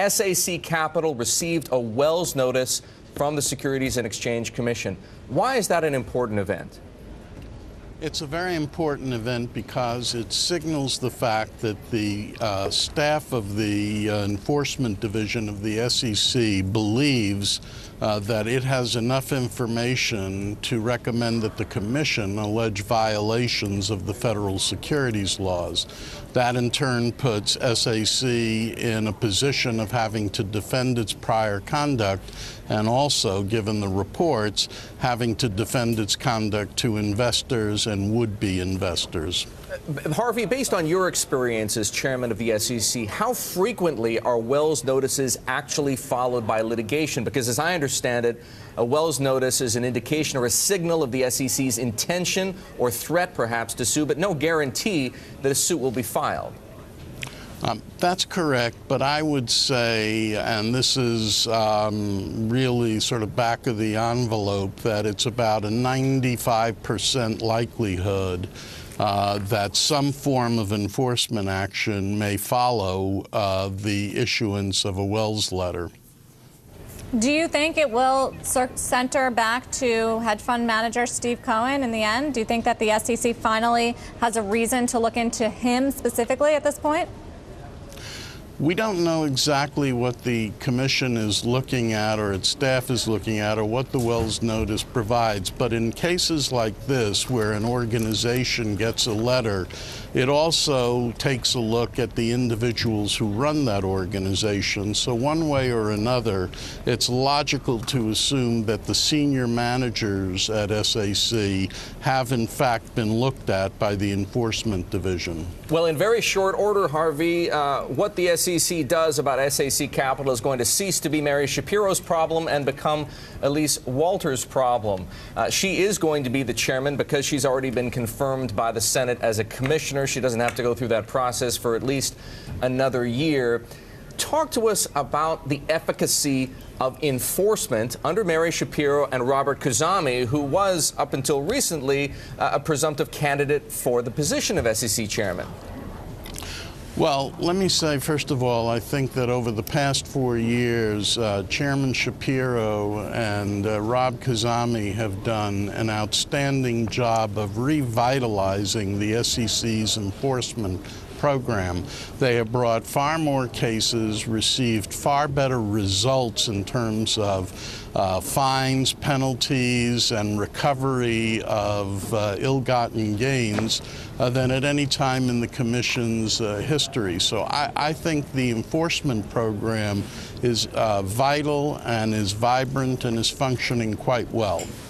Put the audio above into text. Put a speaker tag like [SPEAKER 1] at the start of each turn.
[SPEAKER 1] SAC Capital received a Wells notice from the Securities and Exchange Commission. Why is that an important event?
[SPEAKER 2] It's a very important event because it signals the fact that the staff of the Enforcement Division of the SEC believes that it has enough information to recommend that the Commission allege violations of the federal securities laws. That in turn puts SAC in a position of having to defend its prior conduct and also, given the reports, having to defend its conduct to investors and would-be investors.
[SPEAKER 1] Harvey, based on your experience as chairman of the SEC, how frequently are Wells notices actually followed by litigation? Because as I understand it, a Wells notice is an indication or a signal of the SEC's intention or threat, perhaps, to sue, but no guarantee that a suit will be filed.
[SPEAKER 2] That's correct, but I would say, and this is really sort of back of the envelope, that it's about a 95% likelihood that some form of enforcement action may follow the issuance of a Wells letter.
[SPEAKER 3] Do you think it will center back to hedge fund manager Steve Cohen in the end? Do you think that the SEC finally has a reason to look into him specifically at this point?
[SPEAKER 2] We don't know exactly what the Commission is looking at or its staff is looking at or what the Wells notice provides. But in cases like this, where an organization gets a letter, it also takes a look at the individuals who run that organization. So one way or another, it's logical to assume that the senior managers at SAC have in fact been looked at by the Enforcement Division.
[SPEAKER 1] Well, in very short order, Harvey, what the SEC does about SAC Capital is going to cease to be Mary Shapiro's problem and become Elise Walters' problem. She is going to be the chairman because she's already been confirmed by the Senate as a commissioner. She doesn't have to go through that process for at least another year. Talk to us about the efficacy of enforcement under Mary Shapiro and Robert Khuzami, who was, up until recently, a presumptive candidate for the position of SEC chairman.
[SPEAKER 2] Well, let me say, first of all, I think that over the past 4 years, Chairman Shapiro and Rob Khuzami have done an outstanding job of revitalizing the SEC's enforcement program. They have brought far more cases, received far better results in terms of fines, penalties, and recovery of ill-gotten gains than at any time in the Commission's history. So I think the enforcement program is vital and is vibrant and is functioning quite well.